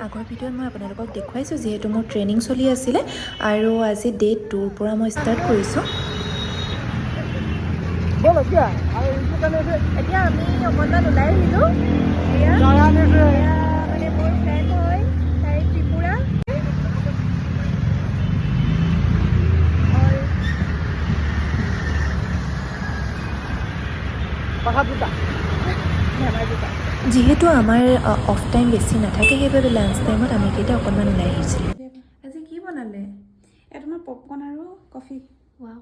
আগৰ ভিডিঅ'ত মই আপোনালোকক দেখুৱাইছোঁ যিহেতু মোৰ ট্ৰেইনিং চলি আছিলে আৰু আজি ডে 2ৰ পৰা মই ষ্টাৰ্ট কৰিছোঁ। এতিয়া আমি অকণমান ওলাই আহিলোঁ। মানে মোৰ ফ্ৰেণ্ড হয়, তাই ত্ৰিপুৰা। যিহেতু আমাৰ অফ টাইম বেছি নাথাকে সেইবাবে লাঞ্চ টাইমত আমি কেইটা অকণমান ওলাই আহিছিলোঁ। আজি কি বনালে? এটা মই পপকৰ্ণ আৰু কফি। ৱাও।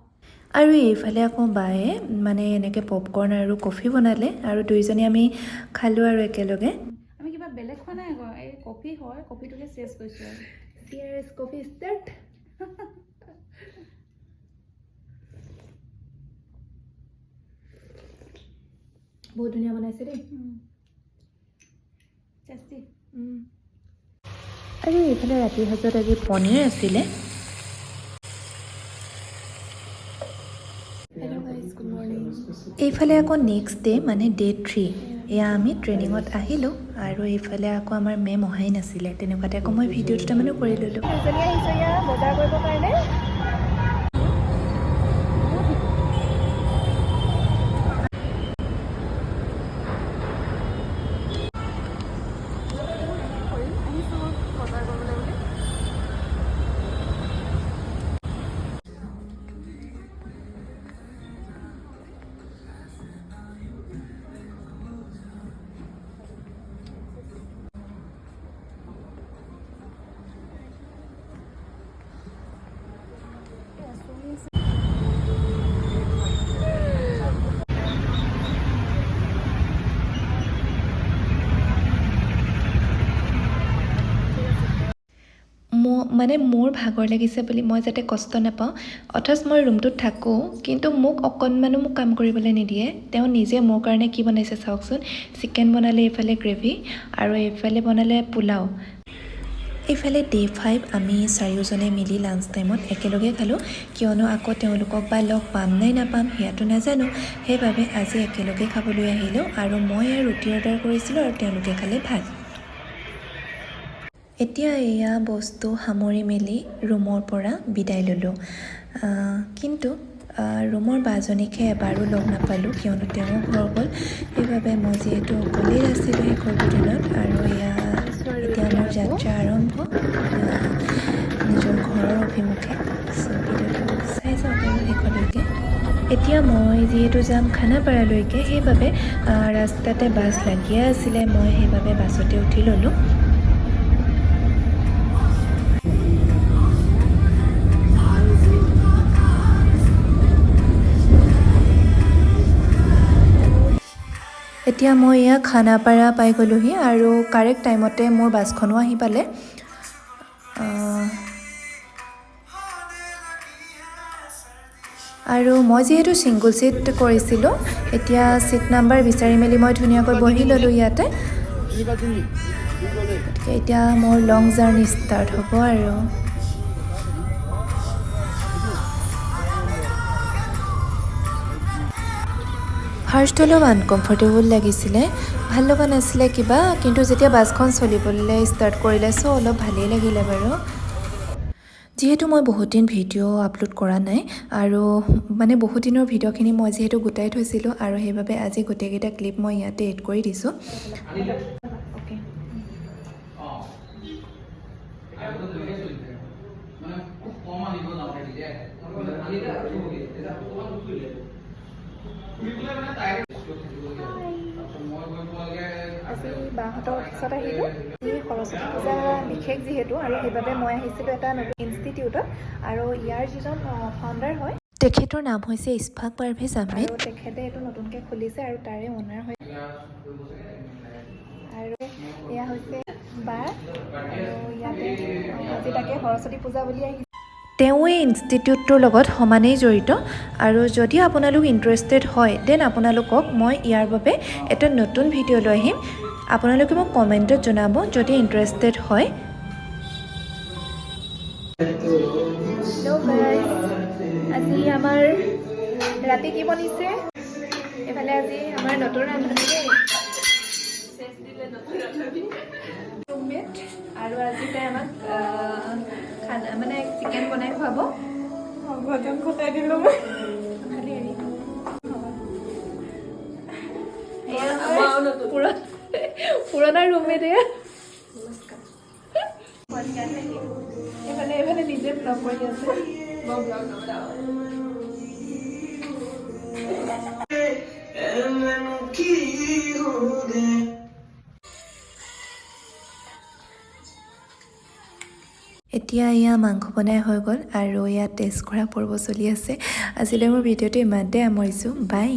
আৰু এইফালে আকৌ বায়ে মানে এনেকৈ পপকৰ্ণ আৰু কফি বনালে আৰু দুইজনী আমি খালোঁ আৰু একেলগে। আমি কিবা বেলেগ খোৱা নাই আকৌ, এই কফি হয়, কফিটোকে চেছ কৰিছোঁ আৰু। Cheers, coffee start. বহুত ধুনীয়া বনাইছে দেই। টেষ্টি। আৰু এইফালে ৰাতিৰ সাজত আজি পনীৰ আছিলে। এইফালে আকৌ নেক্সট ডে মানে ডে 3 এয়া আমি ট্ৰেইনিঙত আহিলোঁ আৰু এইফালে আকৌ আমাৰ মেম অহাই নাছিলে, তেনেকুৱাতে আকৌ মই ভিডিঅ' দুটামানো কৰি ল'লোঁ। আহিছোঁ ইয়াৰ বজাৰ কৰিবৰ কাৰণে। মানে মোৰ ভাগৰ লাগিছে বুলি মই যাতে কষ্ট নাপাওঁ, অথচ মই ৰুমটোত থাকোঁ, কিন্তু মোক অকণমানো কাম কৰিবলৈ নিদিয়ে। তেওঁ নিজে মোৰ কাৰণে কি বনাইছে চাওকচোন। চিকেন বনালে, এইফালে গ্ৰেভি আৰু এইফালে বনালে পোলাও। এইফালে day 5 আমি চাৰিওজনে মিলি লাঞ্চ টাইমত একেলগে খালোঁ, কিয়নো আকৌ তেওঁলোকক বা লগ পাম নাই নাপাম সেয়াটো নাজানো, সেইবাবে আজি একেলগে খাবলৈ আহিলোঁ। আৰু মই ৰুটি অৰ্ডাৰ কৰিছিলোঁ আৰু তেওঁলোকে খালে ভাত। এতিয়া এয়া বস্তু সামৰি মেলি ৰুমৰ পৰা বিদায় ল'লোঁ, কিন্তু ৰুমৰ বাজনীকহে এবাৰো লগ নাপালোঁ, কিয়নো তেওঁ ঘৰ গ'ল। সেইবাবে মই যিহেতু অকলেই আছিলোঁ শেষৰ দুদিনত, আৰু এয়া এতিয়া মোৰ যাত্ৰা আৰম্ভ নিজৰ ঘৰৰ অভিমুখে। ভিডিঅ'টো চাই যাওক আৰু শেষলৈকে। এতিয়া মই যিহেতু যাম খানাপাৰালৈকে, সেইবাবে ৰাস্তাতে বাছ লাগিয়ে আছিলে, মই সেইবাবে বাছতে উঠি ল'লোঁ। এতিয়া মই এয়া খানাপাৰা পাই গ'লোহি আৰু কাৰেক্ট টাইমতে মোৰ বাছখনো আহি পালে। আৰু মই যিহেতু ছিংগল ছিট কৰিছিলোঁ, এতিয়া ছিট নাম্বাৰ বিচাৰি মেলি মই ধুনীয়াকৈ বহি ল'লোঁ ইয়াতে। গতিকে এতিয়া মোৰ লং জাৰ্ণি ষ্টাৰ্ট হ'ব আৰু। ফাৰ্ষ্ট অলপ আনকমফৰ্টেবল লাগিছিলে, ভাল লগা নাছিলে কিবা, কিন্তু যেতিয়া বাছখন চলিবলৈ ষ্টাৰ্ট কৰিলে অলপ ভালেই লাগিলে বাৰু। যিহেতু মই বহুত দিন ভিডিঅ' আপলোড কৰা নাই, আৰু মানে বহুত দিনৰ ভিডিঅ'খিনি মই যিহেতু গোটাই থৈছিলোঁ, আৰু সেইবাবে আজি গোটেইকেইটা ক্লিপ মই ইয়াতে এড কৰি দিছোঁ। আজি বাহঁতৰ অফিচত আহিলোঁ। সৰস্বতী পূজা বিশেষ যিহেতু, আৰু সেইবাবে মই আহিছিলোঁ এটা নতুন ইনষ্টিটিউটত, আৰু ইয়াৰ যিজন ফাউণ্ডাৰ হয় তেখেতৰ নাম হৈছে ইছফাক পাৰভেজ আহমেদ, আৰু তেখেতে এইটো নতুনকৈ খুলিছে আৰু তাৰে অ'নাৰ হয়। আৰু এয়া হৈছে বা, আৰু ইয়াতে আজি তাকে সৰস্বতী পূজা বুলি আহিছে। তেওঁ এই ইনষ্টিটিউটটোৰ লগত সমানেই জড়িত, আৰু যদি আপোনালোক ইণ্টাৰেষ্টেড হয় দেন আপোনালোকক মই ইয়াৰ বাবে এটা নতুন ভিডিঅ' লৈ আহিম। আপোনালোকে মোক কমেণ্টত জনাব যদি ইণ্টাৰেষ্টেড হয়। আজি আমাৰ ৰাতি কি বনিছে? এইফালে আজি আমাৰ নতুন ৰান্ধনি দেই। ৰুমমেট আৰু আজি তাই আমাক খানা মানে চিকেন বনাই খুৱাব ভজন খটাই দিলোঁ মই খালি হেৰি পুৰণা ৰুমমেট এইফালে নিজে ব্লগ কৰি আছে এতিয়া এয়া মাংস বনাই হৈ গ'ল আৰু ইয়াত টেষ্ট কৰা পৰ্ব চলি আছে আজিলৈ মোৰ ভিডিঅ'টো ইমানতে সামৰিছোঁ বাই